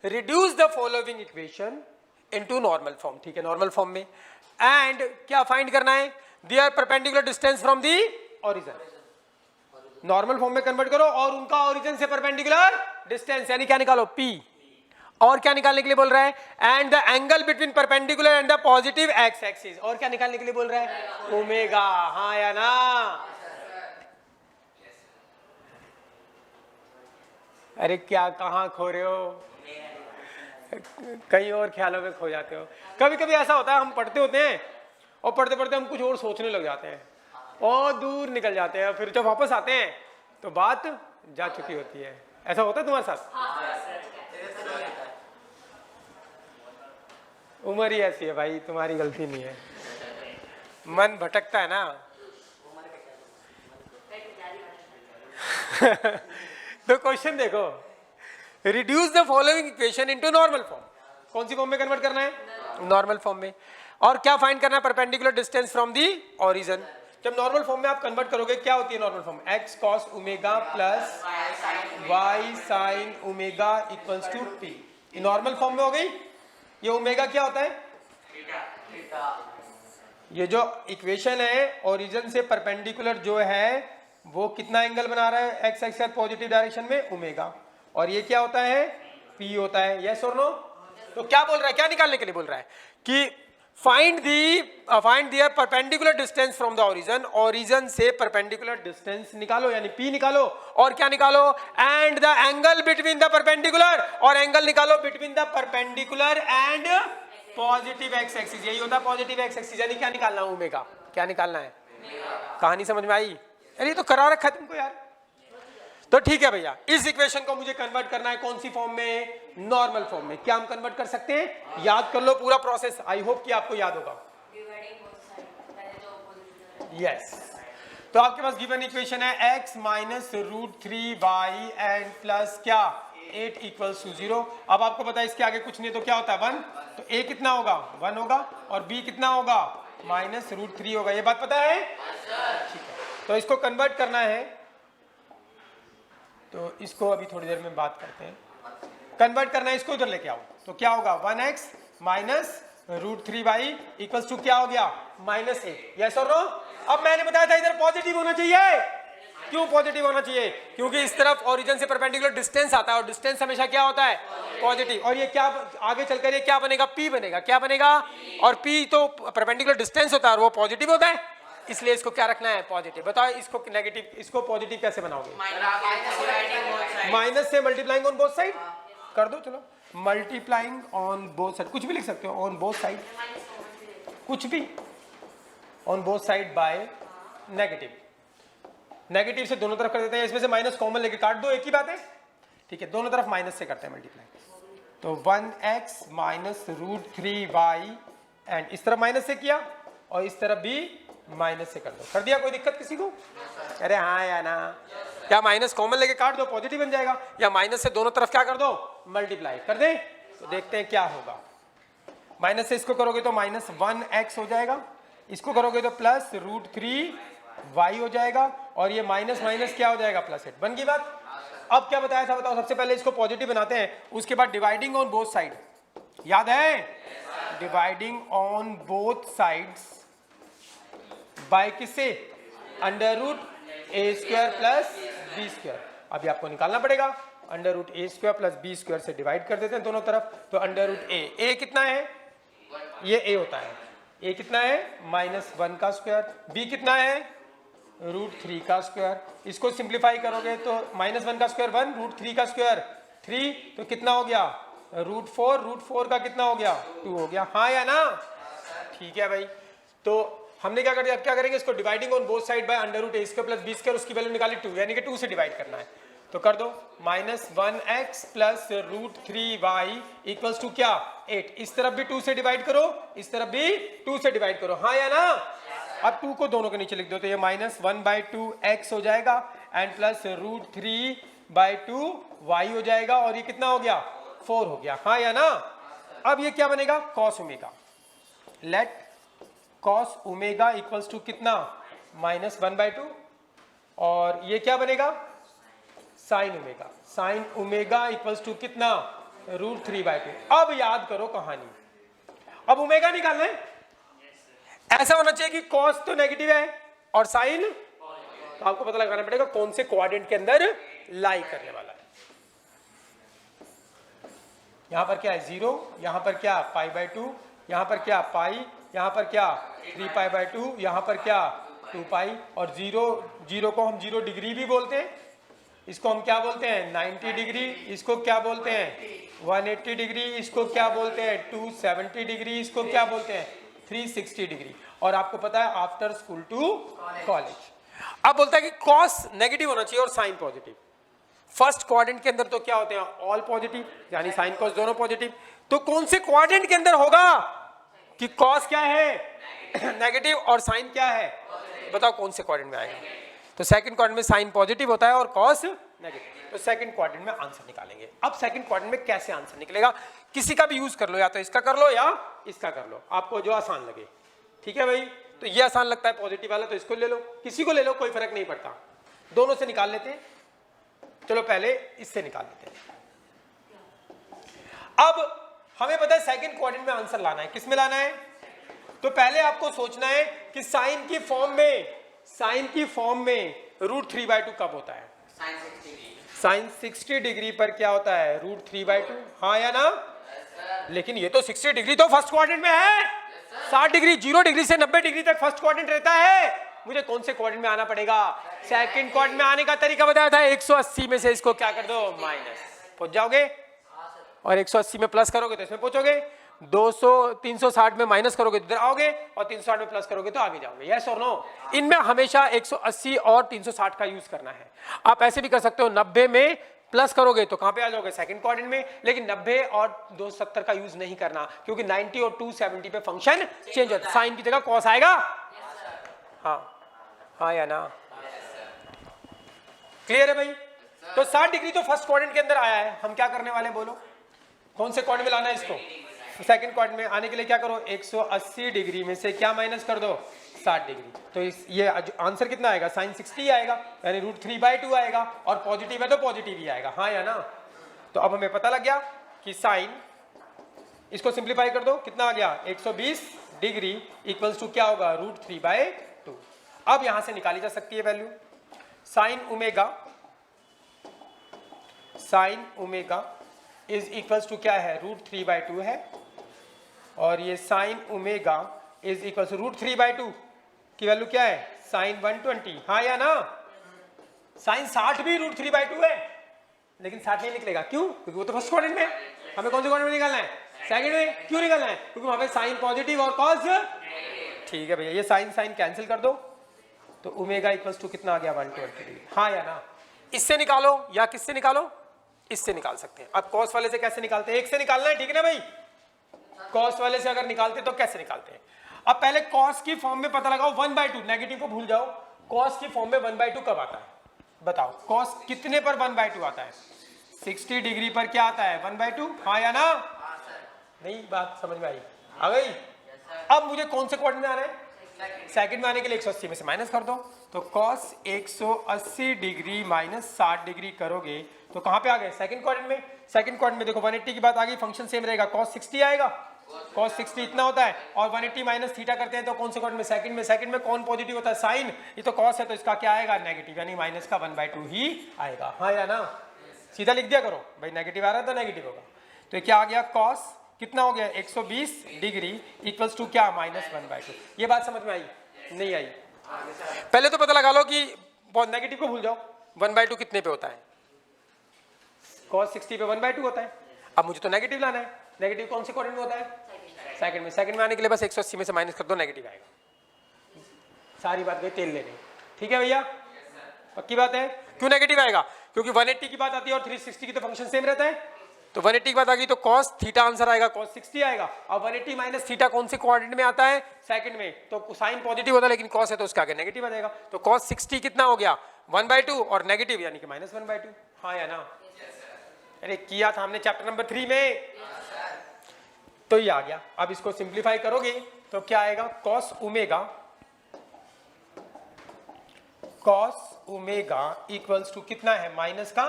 Reduce the following equation into normal form, ठीक है, normal form में, एंड क्या फाइंड करना है, their perpendicular distance from the origin, normal form में कन्वर्ट करो और उनका ओरिजिन से परपेंडिकुलर डिस्टेंस यानी क्या निकालो P, और क्या निकालने के लिए बोल रहा है, and the angle between perpendicular and the positive x axis, और क्या निकालने के लिए बोल रहा है, ओमेगा, हाँ या ना। अरे क्या कहाँ खो रहे हो, कहीं और ख्यालों में खो जाते हो। कभी कभी ऐसा होता है हम पढ़ते होते हैं और पढ़ते पढ़ते हम कुछ और सोचने लग जाते हैं और दूर निकल जाते हैं, फिर जब वापस आते हैं तो बात जा चुकी होती है। ऐसा होता है तुम्हारे साथ? उम्र ही ऐसी है भाई, तुम्हारी गलती नहीं है, मन भटकता है ना। तो क्वेश्चन देखो, reduce the following equation into normal form, कौन सी फॉर्म में कन्वर्ट करना है, नॉर्मल फॉर्म में, और क्या फाइंड करना है, perpendicular distance from the origin. जब नॉर्मल फॉर्म में आप कन्वर्ट करोगे क्या होती है normal form, x cos omega plus y sin omega equals to p, ये नॉर्मल फॉर्म में हो गई। ये ओमेगा क्या होता है, ये जो इक्वेशन है ओरिजिन से परपेंडिकुलर जो है वो कितना एंगल बना रहा है, एक्स एक्स पॉजिटिव डायरेक्शन में ओमेगा, और ये क्या होता है, p होता है, यस और नो। तो क्या बोल रहा है, क्या निकालने के लिए बोल रहा है कि find their perpendicular distance from the origin, origin से परपेंडिकुलर डिस्टेंस निकालो यानी p निकालो, और क्या निकालो, and the angle between the perpendicular, और एंगल निकालो between the perpendicular and positive x axis, यही होता है पॉजिटिव एक्स एक्सिस, यानी क्या निकालना है, ओमेगा, क्या निकालना है, कहानी समझ में आई? अरे तो करा रखा है तुमको यार। तो ठीक है भैया, इस इक्वेशन को मुझे कन्वर्ट करना है कौन सी फॉर्म में, नॉर्मल फॉर्म में। क्या हम कन्वर्ट कर सकते हैं, याद कर लो पूरा प्रोसेस, आई होप कि आपको याद होगा। यस, तो आपके पास गिवन इक्वेशन है x minus root 3y and plus क्या 8 इक्वल्स टू 0। अब आपको पता है इसके आगे कुछ नहीं तो क्या होता है 1, तो a कितना होगा 1 होगा, और b कितना होगा माइनस रूट 3 होगा, ये बात पता है? ठीक है, तो इसको कन्वर्ट करना है, तो इसको अभी थोड़ी देर में बात करते हैं। कन्वर्ट करना है, इसको उधर लेके आओ, तो क्या होगा 1x minus root 3y equals to क्या हो गया -8, यस और नो। अब मैंने बताया था इधर पॉजिटिव होना चाहिए, क्यों पॉजिटिव होना चाहिए, क्योंकि इस तरफ ओरिजिन से परपेंडिकुलर डिस्टेंस आता है और डिस्टेंस हमेशा क्या होता है पॉजिटिव, और ये क्या आगे चलकर ये क्या बनेगा, p बनेगा, क्या बनेगा, और p तो परपेंडिकुलर डिस्टेंस होता है और वो पॉजिटिव होता है, इसलिए इसको क्या रखना है पॉजिटिव। बताओ इसको नेगेटिव, इसको पॉजिटिव कैसे बनाओगे, माइनस से मल्टीप्लाइंग ऑन बोथ साइड कर दो, चलो मल्टीप्लाइंग ऑन बोथ साइड, कुछ भी लिख सकते हो, ऑन बोथ साइड, कुछ भी, on both side by negative, negative से दोनों तरफ कर देते हैं, इसमें से माइनस कॉमन लेके काट दो, एक ही बात है, ठीक है, दोनों तरफ माइनस से करते हैं मल्टीप्लाई, तो 1x minus root 3y, and इस तरफ माइनस से किया और इस तरफ भी माइनस से कर दो, कर दिया, कोई दिक्कत किसी को? अरे हाँ या ना, या माइनस कॉमन लेके काट दो पॉजिटिव बन जाएगा, या माइनस से दोनों तरफ क्या कर दो मल्टीप्लाई कर दे, तो देखते हैं क्या होगा। माइनस से इसको करोगे तो माइनस 1x हो जाएगा, इसको करोगे तो प्लस रूट 3y हो जाएगा, और ये माइनस माइनस क्या हो जाएगा +8, बन गई बात। अब क्या बताया था बताओ, सबसे पहले इसको पॉजिटिव बनाते हैं, उसके बाद डिवाइडिंग ऑन बोथ साइड, याद है, dividing on both sides by किससे, under root a² plus b², अभी आपको निकालना पड़ेगा, under root a² plus b² से डिवाइड कर देते हैं दोनों तरफ, तो अंडर रूट a कितना है, ये a होता है, a कितना है -1 का स्क्वायर, b कितना है रूट 3 का स्क्वायर, इसको सिंप्लीफाई करोगे तो -1 का स्क्वायर 1, रूट 3 का स्क्वायर 3, तो कितना हो गया रूट 4 का कितना हो गया 2 हो गया, हाँ या ना, ठीक है भाई। तो हमने क्या कर दिया, अब क्या करेंगे, इसको dividing on both side by under root a² plus b², उसकी वैल्यू निकाली 2, यानी कि 2 से डिवाइड करना है, तो कर दो -1x plus root 3y equals to क्या 8, इस तरफ भी 2 से डिवाइड करो, इस तरफ भी 2 से डिवाइड करो, हाँ या ना। अब 2 को दोनों के नीचे लिख दो, तो ये -1/2x हो जाएगा, एंड प्लस रूट 3/2y हो जाएगा, और ये कितना हो गया 4 हो गया, हाँ या ना। अब ये क्या बनेगा cos omega, let cos omega equals to कितना -1/2, और ये क्या बनेगा sin omega, sin omega equals to कितना √3/2। अब याद करो कहानी, अब ओमेगा निकालना है। ऐसा होना चाहिए कि कॉस तो नेगेटिव है और साइन, तो आपको पता लगाना पड़ेगा कौन से क्वाड्रेंट के अंदर लाई करने वाला है। यहां पर क्या है 0, यहां पर क्या π/2, यहां पर क्या पाई, यहां पर क्या 3π/2, यहां पर क्या 2π, और 0 को हम 0 डिग्री भी बोलते हैं, इसको हम क्या बोलते हैं 90 डिग्री, इसको क्या बोलते हैं 180 डिग्री, इसको क्या बोलते हैं 270 डिग्री, इसको क्या बोलते हैं 360 डिग्री। और आपको पता है आफ्टर स्कूल टू कॉलेज। अब बोलता है कि कॉस नेगेटिव होना चाहिए और साइन पॉजिटिव। फर्स्ट क्वाड्रेंट के अंदर तो क्या होते हैं ऑल पॉजिटिव, यानी साइन कॉस दोनों पॉजिटिव। तो कौन से क्वाड्रेंट के अंदर होगा कि कॉस क्या है नेगेटिव और साइन क्या है, बताओ कौन से क्वाड्रेंट में आएगा। तो सेकंड क्वाड्रेंट में साइन पॉजिटिव होता है और कॉस नेगेटिव, तो सेकंड क्वाड्रेंट में आंसर निकालेंगे। अब सेकंड क्वाड्रेंट में कैसे आंसर निकलेगा, किसी का भी यूज कर लो, या तो इसका कर लो या इसका कर लो, आपको जो आसान लगे। ठीक है भाई, तो ये आसान लगता है पॉजिटिव वाला, तो इसको ले लो, किसी को ले लो, कोई फर्क नहीं पड़ता, दोनों से निकाल लेते हैं। चलो पहले इससे निकाल लेते हैं। अब हमें पता है सेकंड क्वाड्रेंट में आंसर लाना है, किस में लाना है, तो पहले आपको सोचना है कि साइन की फॉर्म में √3/2 कब होता है, साइन 60 डिग्री पर क्या होता है √3/2, हाँ या ना। लेकिन ये तो 60 डिग्री तो फर्स्ट क्वाड्रेंट में है, 60 डिग्री 0 डिग्री से 90 डिग्री तक फर्स्ट क्वाड्रेंट रहता है। मुझे कौन से क्वाड्रेंट में आना पड़ेगा, सेकंड क्वाड्रेंट में आने का तरीका बताया था, 180 में से इसको क्या कर दो माइनस, पहुंच जाओगे, और 180 में प्लस करोगे तो इसमें पहुंचोगे, 360 में माइनस करोगे तो इधर आओगे, और 360 में प्लस करोगे तो आगे जाओगे। यस और नो। इनमें हमेशा 180 और 360 का यूज करना है। आप ऐसे भी कर सकते हो 90 में प्लस करोगे तो कहां पे आ जाओगे सेकंड क्वाड्रेंट में, लेकिन 90 और 270 का यूज नहीं करना, क्योंकि 90 और 270 पे फंक्शन चेंज होता है, साइन की जगह कॉस आएगा। हाँ या ना, क्लियर है भाई। तो 60 डिग्री तो फर्स्ट क्वाड्रेंट के अंदर आया है, हम क्या करने वाले बोलो, कौन से क्वाड्रेंट में लाना है इसको, सेकंड क्वाड्रेंट में आने के लिए क्या करो 180 डिग्री में से क्या माइनस कर दो 60 डिग्री, तो ये आंसर कितना आएगा साइन 60 आएगा, यानी √3/2 आएगा, और पॉजिटिव है तो पॉजिटिव ही आएगा, हाँ या ना। तो अब हमें पता लग गया कि साइन, इसको सिंप्लीफाई कर दो, कितना आ गया 120 डिग्री इक्वल्स टू क्या होगा √3/2। अब यहां से निकाली जा सकती है value, sine omega is equals to क्या है √3/2 है, और ये sine omega is equals to √3/2 की वैल्यू क्या है साइन 120, हाँ या ना। साइन 60 भी √3/2 है, लेकिन 60 नहीं निकलेगा, क्यों, क्योंकि वो तो फर्स्ट क्वाड्रेंट में, हमें कौन से क्वाड्रेंट में निकालना है सेकंड में। क्यों निकालना है, क्योंकि वहां पे साइन पॉजिटिव और कॉस, ठीक है भैया, ये साइन कैंसिल कर दो, तो ओमेगा इक्वल्स टू कितना आ गया 120, हाँ या ना। इससे निकालो या किससे निकालो, इससे निकाल सकते हैं। अब कॉस वाले से कैसे निकालते हैं, एक से निकालना है, ठीक है ना भाई। कॉस वाले से अगर निकालते तो कैसे निकालते हैं, अब पहले कॉस की फॉर्म में पता लगाओ 1/2, नेगेटिव को भूल जाओ, कॉस की फॉर्म में 1/2 कब आता है, बताओ कॉस कितने पर 1/2 आता है, 60 डिग्री पर क्या आता है 1/2, हाँ या ना। नहीं, बात समझ में आई, आ गई। अब मुझे कौन से क्वाड्रेंट में आना है, सेकंड में आने के लिए 180 में से माइनस कर दो, तो कॉस 180 डिग्री माइनस 60 डिग्री करोगे तो कहां पे आ गए सेकंड क्वाड्रेंट में। सेकंड क्वाड्रेंट में देखो 180 की बात आ गई, फंक्शन सेम रहेगा, कॉस 60 आएगा, कॉस 60 इतना होता है, और 180 माइनस थीटा करते हैं तो कौन से क्वाड्रेंट में, सेकंड में कौन पॉजिटिव होता है साइन, ये तो कॉस है तो इसका क्या आएगा नेगेटिव, यानी माइनस का 1/2 ही आएगा, हाँ या ना। सीधा लिख दिया करो भाई, नेगेटिव आ रहा था नेगेटिव होगा, तो ये क्या आ गया कॉस कितना हो गया 120 डिग्री इक्वल्स टू क्या -1/2। ये बात समझ में आई, नहीं आई। पहले तो पता लगा लो कि नेगेटिव को भूल जाओ, 1/2 कितने पे होता है, cos 60 पे 1/2 होता है। अब मुझे तो नेगेटिव लाना है, नेगेटिव कौन से क्वाड्रेंट में होता है सेकंड में। सेकंड में आने के लिए बस 180 में से माइनस कर दो, नेगेटिव आएगा। सारी बात गई तेल लेने, ठीक है भैया, पक्की बात है। क्यों नेगेटिव आएगा, क्योंकि 180 की बात आती है और 360 की तो फंक्शन सेम रहता है, तो 180 की बात आ गई तो cos थीटा आंसर आएगा, cos 60 आएगा। अब 180 माइनस थीटा कौन से क्वाड्रेंट में आता है सेकंड में, तो साइन पॉजिटिव होता है लेकिन cos है तो उसका आगे नेगेटिव आ जाएगा, तो cos 60 कितना हो गया 1/2 और नेगेटिव यानी कि -1/2, हाँ या ना। अरे किया था हमने चैप्टर नंबर 3 में, तो ये आ गया। अब इसको सिंप्लीफाई करोगे तो क्या आएगा cos ओमेगा इक्वल्स टू कितना है माइनस का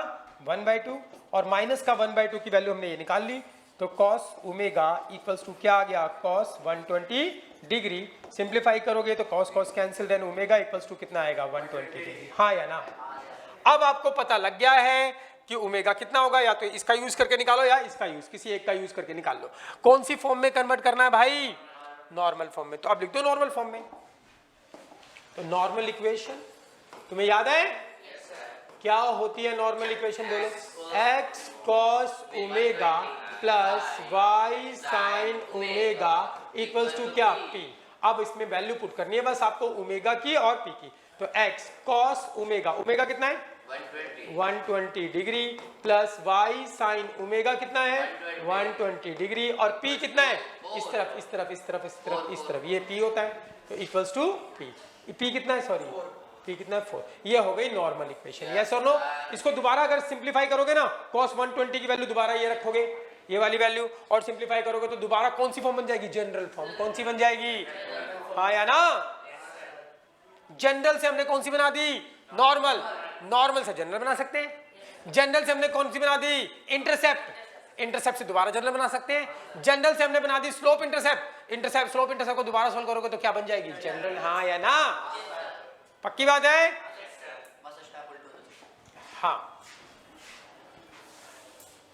1/2 और माइनस का 1/2 की वैल्यू हमने ये निकाल ली, तो cos ओमेगा इक्वल्स टू क्या आ गया, cos 120 डिग्री। सिंप्लीफाई करोगे तो cos cos cancel, then omega equals to कितना आएगा 120 डिग्री, हाँ या ना। अब आपको पता लग गया है कि ओमेगा कितना होगा, या तो इसका यूज करके निकालो या इसका यूज, किसी एक का यूज करके निकाल लो। कौन सी फॉर्म में कन्वर्ट करना है भाई, नॉर्मल फॉर्म में, तो अब लिख दो नॉर्मल फॉर्म में। तो नॉर्मल इक्वेशन तुम्हें याद है क्या होती है नॉर्मल इक्वेशन, बोलो, x cos omega plus y sin omega equals to क्या, p। अब इसमें वैल्यू पुट करनी है बस आपको ओमेगा की और p की। तो x cos ओमेगा, ओमेगा कितना है 120 degree, plus y sin omega कितना है 120 डिग्री, और p कितना है इस तरफ इस तरफ इस तरफ इस तरफ इस तरफ, ये p होता है, तो इक्वल्स टू p। p कितना है, सॉरी p कितना है 4। ये हो गई नॉर्मल इक्वेशन, यस और नो। इसको दोबारा अगर सिंप्लीफाई करोगे ना, cos 120 की वैल्यू दोबारा ये रखोगे, ये वाली वैल्यू, और सिंप्लीफाई करोगे तो दोबारा कौन सी फॉर्म बन जाएगी, जनरल फॉर्म। कौन सी बन जाएगी, हाँ या ना। जनरल से हमने कौन सी बना दी, नॉर्मल, नॉर्मल से जनरल बना सकते हैं। जनरल से हमने कौन सी बना दी, इंटरसेप्ट, इंटरसेप्ट से दोबारा जनरल बना सकते हैं। जनरल से हमने बना दी slope intercept, intercept slope intercept को दोबारा सोल्व करोगे तो क्या बन जाएगी, जनरल, हाँ या ना। पक्की बात है, हाँ।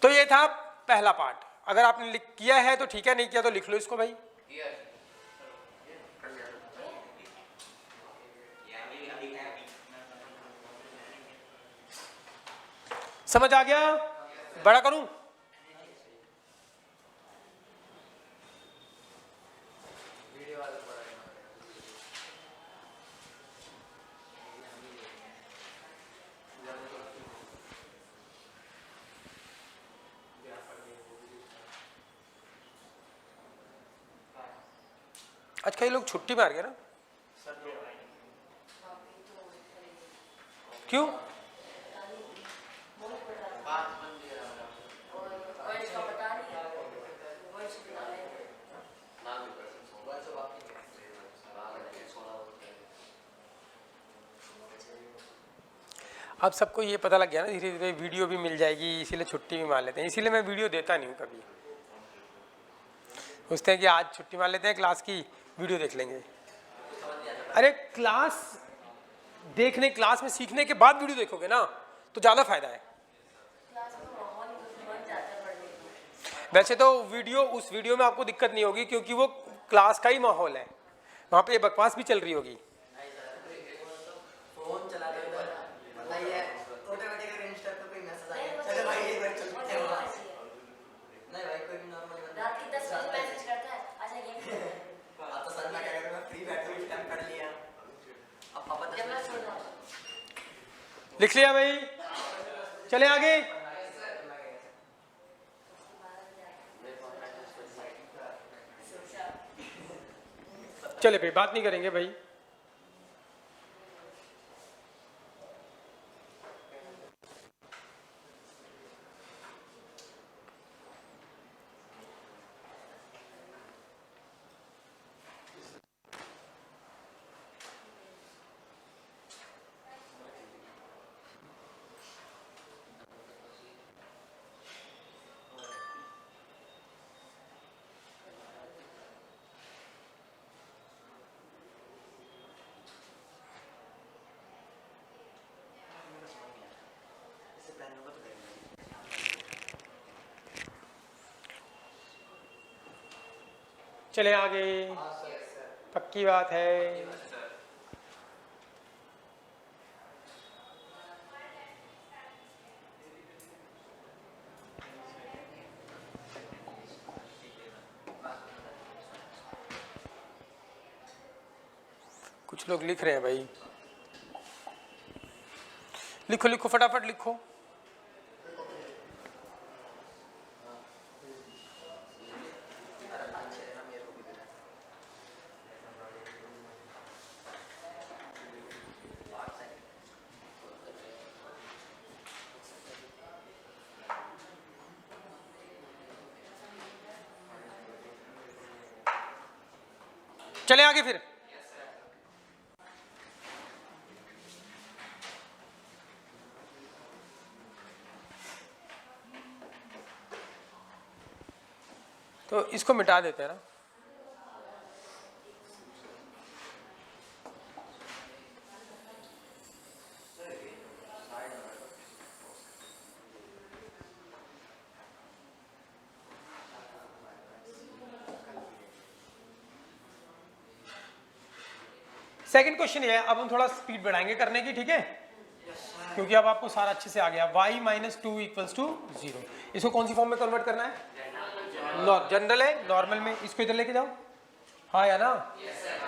तो ये था पहला पार्ट। अगर आपने किया है तो ठीक है, नहीं किया तो लिख लो इसको भाई। समझ आ गया, बड़ा करूं, आज कई लोग छुट्टी मार गए ना, क्यों, अब सबको ये पता लग गया ना, धीरे धीरे वीडियो भी मिल जाएगी, इसीलिए छुट्टी भी मार लेते हैं। इसीलिए मैं वीडियो देता नहीं हूँ कभी, सोचते हैं कि आज छुट्टी मार लेते हैं क्लास की, वीडियो देख लेंगे। अरे क्लास देखने, क्लास में सीखने के बाद वीडियो देखोगे ना तो ज़्यादा फायदा है। वैसे तो वीडियो, उस वीडियो में आपको दिक्कत नहीं होगी क्योंकि वो क्लास का ही माहौल है, वहाँ पे बकवास भी चल रही होगी। लिख लिया भाई, चले आगे। चले भाई, बात नहीं करेंगे भाई। चले आगे, पक्की बात है। कुछ लोग लिख रहे हैं भाई, लिखो लिखो फटाफट लिखो। चले आगे फिर। तो इसको मिटा देते हैं ना। सेकंड क्वेश्चन ये है, अब हम थोड़ा स्पीड बढ़ाएंगे करने की, ठीक है, क्योंकि अब आपको सारा अच्छे से आ गया। y minus two equals to 0, इसको कौन सी फॉर्म में कन्वर्ट करना है? जनरल है, नॉर्मल में। इसको इधर लेके जाओ, हाँ या ना?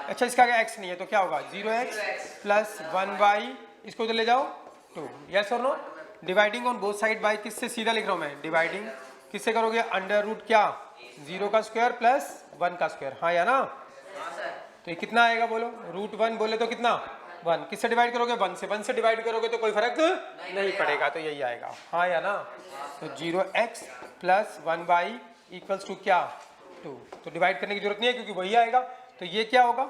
अच्छा, इसका आगे x नहीं है तो क्या होगा? 0x प्लस 1y, इसको इधर ले जाओ 2, यस और no? Dividing on both side by, किससे सीधा लिख रहा हूँ मैं? डिवाइडिंग किससे करोगे? अंडर रूट क्या? 0 का स्क्वायर प्लस 1 का स्क्वायर, हाँ या ना? तो ये कितना आएगा बोलो? √1 बोले तो कितना? 1। किससे डिवाइड करोगे? 1 से। 1 से डिवाइड करोगे तो कोई फर्क नहीं पड़ेगा, तो यही आएगा, हाँ या ना? तो 0x plus 1y equals to क्या? 2। तो डिवाइड करने की जरूरत नहीं है क्योंकि वही आएगा। तो ये क्या होगा?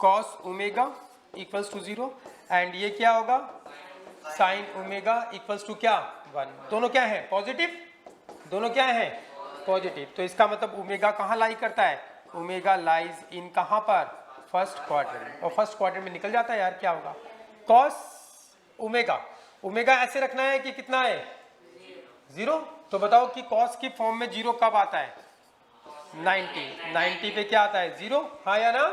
cos omega equals to 0, and ये क्या होगा? sin ओमेगा इक्वल्स टू क्या? 1। दोनों क्या है? पॉजिटिव। दोनों क्या है? पॉजिटिव। तो इसका मतलब ओमेगा कहाँ लाई करता है? ओमेगा लाइज इन कहाँ पर? First quadrant. और फर्स्ट क्वाड्रेंट में निकल जाता है यार, क्या होगा? cos ओमेगा, ओमेगा ऐसे रखना है कि कितना है? 0। तो बताओ कि cos की फॉर्म में 0 कब आता है? 90 पे क्या आता है? 0, हाँ या ना?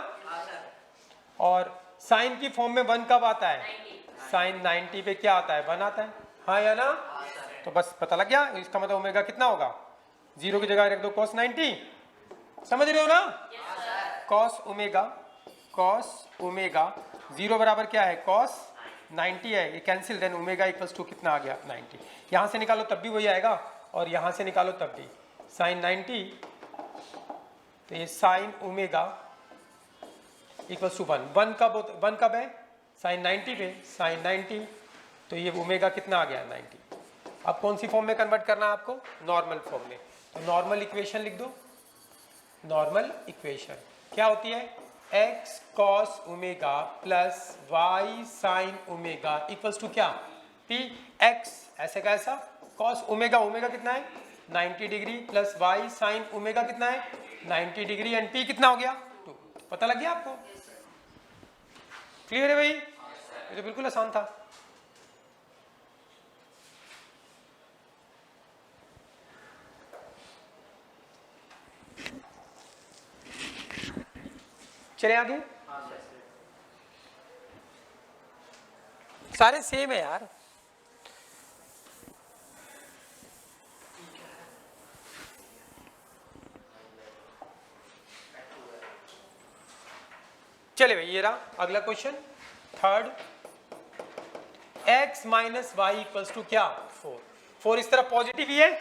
और sin की फॉर्म में 1 कब आता है? sin 90 पे क्या आता है? 1 आता है, हाँ या ना? तो बस पता लग गया, इसका मतलब ओमेगा कितना होगा? 0 की जगह रख दो cos 90, समझ रहे हो ना? cos ओमेगा 0 बराबर क्या है? cos 90 है, ये cancel, then omega equals to कितना आ गया? 90। यहाँ से निकालो तब भी वही आएगा, और यहाँ से निकालो तब भी sin 90, तो ये sin ओमेगा इक्वल्स टू 1 कब है? sin 90 पे, sin 90, तो ये ओमेगा कितना आ गया? 90। अब कौन सी फॉर्म में कन्वर्ट करना है आपको? नॉर्मल फॉर्म में। तो नॉर्मल इक्वेशन लिख दो। नॉर्मल इक्वेशन क्या होती है? x cos omega plus y sin omega equals to क्या? p x ऐसे का ऐसा cos ओमेगा, ओमेगा कितना है? 90 degree, plus y sin omega कितना है? 90 डिग्री, एंड p कितना हो गया? 2। पता लग गया आपको? क्लियर है भाई? ये तो बिल्कुल आसान था। चले आगे। सारे सेम है यार। चले भाई, ये रहा अगला question, third. x minus y equals to क्या? 4। 4 इस तरफ पॉजिटिव ही है,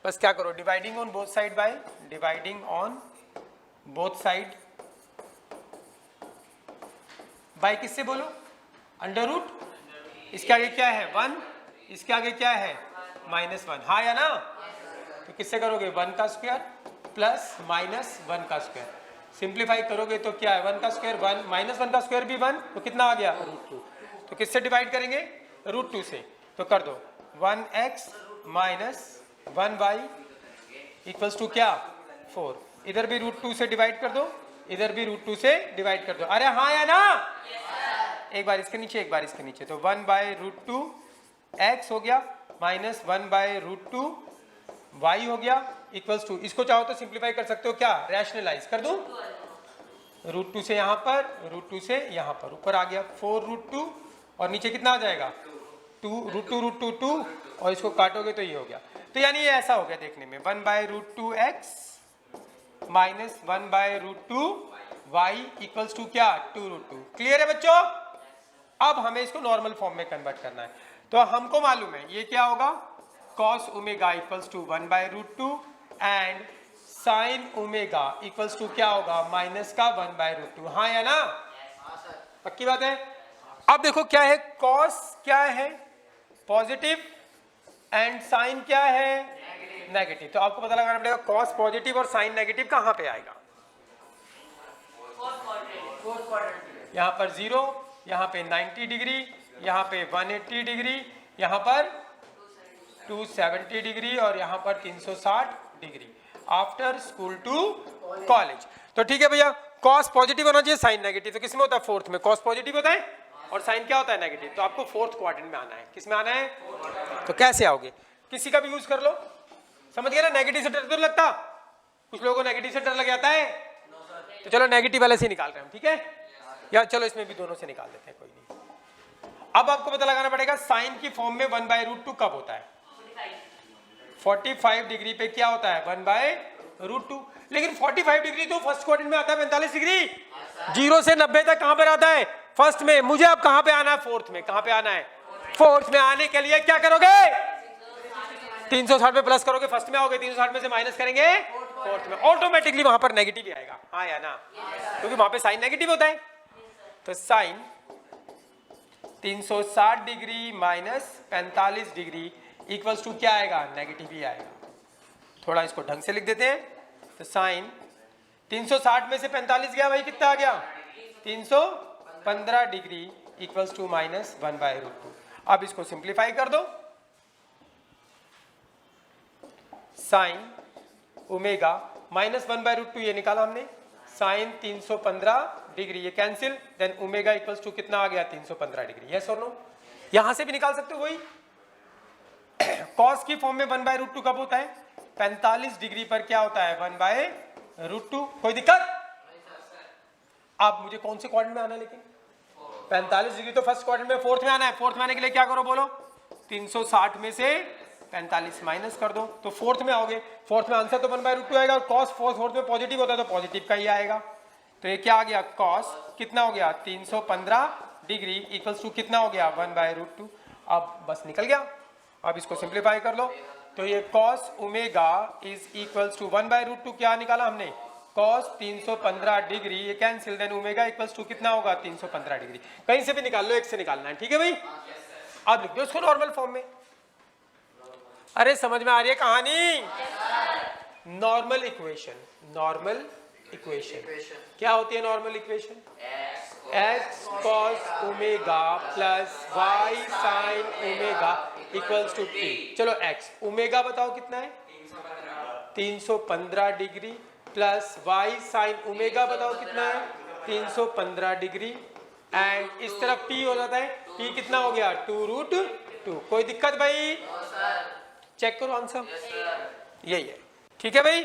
बस क्या करो? Dividing on both side bye, dividing on both side by किससे बोलो? अंडर रूट, इसके आगे क्या है? 1, इसके आगे क्या है? -1, हाँ या ना? तो किससे करोगे? 1 का स्क्वायर प्लस -1 का स्क्वायर। सिंप्लीफाई करोगे तो क्या है? 1 का स्क्वायर 1, -1 का स्क्वायर भी 1, तो कितना आ गया? √2। तो किससे डिवाइड करेंगे? √2 से। तो कर दो 1x minus 1y equals to क्या? 4। इधर भी √2 से डिवाइड कर दो, इधर भी √2 से डिवाइड कर दो। अरे हाँ या ना? एक बार इसके नीचे, एक बार इसके नीचे। तो 1/√2 x हो गया, माइनस 1/√2 y हो गया, इक्वल्स टू, इसको चाहो तो सिंप्लीफाई कर सकते हो, क्या? रैशनलाइज कर दूं? √2 से यहाँ पर, √2 से यहाँ पर, ऊपर आ गया 4√2, और नीचे कितना आ जाएगा? 2 2, और इसको काटोगे तो ये हो गया। तो यानी ये ऐसा हो गया देखने में, 1/√2x minus 1/√2 y equals to क्या? 2√2। क्लियर है बच्चों? अब हमें इसको नॉर्मल फॉर्म में कन्वर्ट करना है। तो हमको मालूम है ये क्या होगा? cos omega equals to 1/√2 and sin omega equals to क्या होगा? माइनस का 1/√2, हाँ या ना? पक्की बात है। अब देखो क्या है? cos क्या है? पॉजिटिव, एंड sin क्या है? नेगेटिव। तो आपको पता लगाना पड़ेगा cos पॉजिटिव और sin नेगेटिव कहाँ पे आएगा? यहाँ पर 0, यहाँ पे 90 डिग्री, यहाँ पे 180 डिग्री, यहाँ पर 270 डिग्री, और यहाँ पर 360 degree. After school to college. तो ठीक है भैया, कॉस पॉजिटिव होना चाहिए, साइन नेगेटिव। तो किस में होता है? फोर्थ में। कॉस पॉजिटिव होता है और साइन क्या होता है? नेगेटिव। तो आपको फोर्थ क्वाड्रेंट में आना है। किस में आना है? तो कैसे आओगे? किसी का भी यूज कर लो, समझ गए ना? नेगेटिव से डर तो लगता, कुछ लोगों को नेगेटिव से डर लग जाता है, तो चलो नेगेटिव वाले से निकाल रहे हैं, ठीक है? या चलो इसमें भी दोनों से निकाल देते हैं, कोई नहीं। अब आपको पता लगाना पड़ेगा साइन की फॉर्म में 1/√2 कब होता है? 45 डिग्री पे क्या होता है? 1/√2। लेकिन 45 डिग्री तो फर्स्ट क्वाड्रेंट में आता है, 45 डिग्री 0 से 90 तक कहां पर आता है? फर्स्ट में। मुझे अब कहां पे आना है? फोर्थ में। कहां पे आना है? फोर्थ में। आने के लिए क्या करोगे? 360 में प्लस करोगे, फर्स्ट में आओगे, 360 में से माइनस करेंगे फोर्थ में, ऑटोमेटिकली वहां पर नेगेटिव ही आएगा। हाँ या ना? क्योंकि वहां पे साइन नेगेटिव होता है। तो sine 360 degree minus 45 degree equals to क्या आएगा? नेगेटिव ही आएगा। थोड़ा इसको ढंग से लिख देते हैं। तो साइन 360 में से 45 गया भाई, कितना आ गया? 315 डिग्री इक्वल्स टू माइनस 1/√2। अब इसको सिंप्लीफाई कर दो। साइन ओमेगा माइनस 1/√2 ये निकाला हमने, साइन 315 डिग्री ये cancel, then omega equals to कितना आ गया? 315 डिग्री। यस और नो? यहां से भी निकाल सकते हो वही। कॉस की फॉर्म में 1/√2 कब होता है? 45 डिग्री पर क्या होता है? 1/√2। कोई दिक्कत? अब मुझे कौन से क्वाड्रेंट में आना है? लेकिन 45 डिग्री तो फर्स्ट क्वाड्रेंट में, फोर्थ में आना है। फोर्थ में आने के लिए क्या करो बोलो? 360 में से 45 माइनस कर दो, तो फोर्थ में आओगे। फोर्थ में आंसर तो 1/√2 आएगा। कॉस फोर्थ में पॉजिटिव होता है तो पॉजिटिव का ही आएगा। तो ये क्या आ गया? कॉस कितना हो गया? 315 डिग्री इक्वल्स टू कितना हो गया? 1/√2। अब बस निकल गया। अब इसको सिंप्लीफाई कर लो। तो ये cos omega is equals to 1/√2 क्या निकाला हमने? कॉस 315 डिग्री ये cancel, then omega equals to कितना होगा? 315 डिग्री। कहीं से भी निकाल लो, एक से निकालना है, ठीक है भाई? अब लिख दो इसको नॉर्मल फॉर्म में। अरे समझ में आ रही है कहानी? Normal equation. नॉर्मल इक्वेशन क्या होती है? Normal equation x cos omega plus y sin omega equals to t। चलो x ओमेगा बताओ कितना है? 315 degree plus y sin omega बताओ कितना है? 315 डिग्री। एंड इस तरफ t हो जाता है, t कितना हो गया? 2√2। कोई दिक्कत भाई? चेक करो आंसर, यही है, ठीक है भाई?